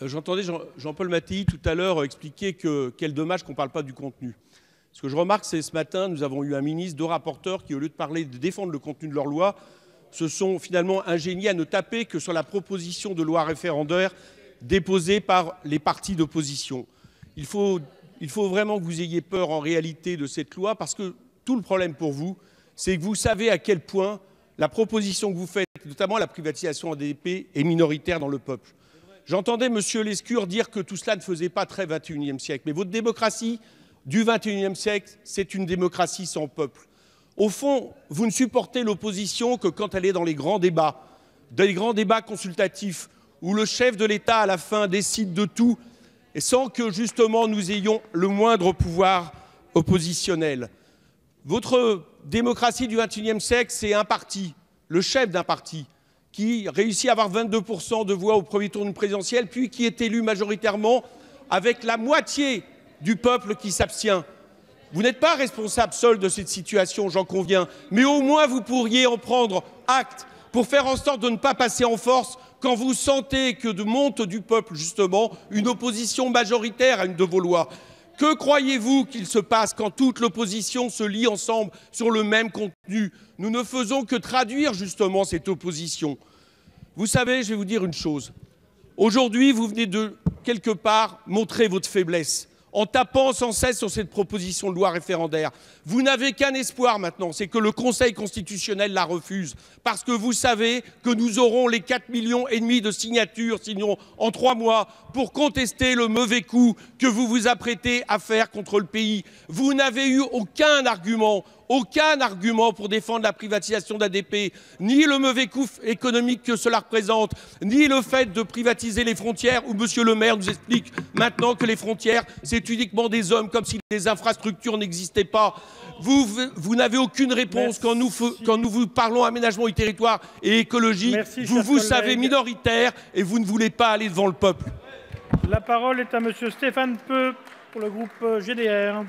J'entendais Jean-Paul Mattei tout à l'heure expliquer quel dommage qu'on ne parle pas du contenu. Ce que je remarque, c'est ce matin, nous avons eu un ministre, deux rapporteurs qui, au lieu de défendre le contenu de leur loi, se sont finalement ingéniés à ne taper que sur la proposition de loi référendaire déposée par les partis d'opposition. Il faut vraiment que vous ayez peur en réalité de cette loi, parce que tout le problème pour vous, c'est que vous savez à quel point la proposition que vous faites, notamment la privatisation ADP, est minoritaire dans le peuple. J'entendais M. Lescure dire que tout cela ne faisait pas très 21e siècle. Mais votre démocratie du 21e siècle, c'est une démocratie sans peuple. Au fond, vous ne supportez l'opposition que quand elle est dans les grands débats consultatifs, où le chef de l'État, à la fin, décide de tout, et sans que, justement, nous ayons le moindre pouvoir oppositionnel. Votre démocratie du 21e siècle, c'est un parti, le chef d'un parti, qui réussit à avoir 22% de voix au premier tour d'une présidentielle, puis qui est élu majoritairement avec la moitié du peuple qui s'abstient. Vous n'êtes pas responsable seul de cette situation, j'en conviens, mais au moins vous pourriez en prendre acte pour faire en sorte de ne pas passer en force quand vous sentez que de monte du peuple, justement, une opposition majoritaire à une de vos lois. Que croyez-vous qu'il se passe quand toute l'opposition se lie ensemble sur le même contenu? Nous ne faisons que traduire justement cette opposition. Vous savez, je vais vous dire une chose. Aujourd'hui, vous venez de, quelque part, montrer votre faiblesse en tapant sans cesse sur cette proposition de loi référendaire. Vous n'avez qu'un espoir maintenant, c'est que le Conseil constitutionnel la refuse. Parce que vous savez que nous aurons les 4,5 millions de signatures, sinon en 3 mois, pour contester le mauvais coup que vous vous apprêtez à faire contre le pays. Vous n'avez eu aucun argument pour défendre la privatisation d'ADP, ni le mauvais coût économique que cela représente, ni le fait de privatiser les frontières, où M. le maire nous explique maintenant que les frontières, c'est uniquement des hommes, comme si les infrastructures n'existaient pas. Vous n'avez aucune réponse quand nous vous parlons aménagement du territoire et écologie. Vous savez minoritaire et vous ne voulez pas aller devant le peuple. La parole est à M. Stéphane Peu pour le groupe GDR.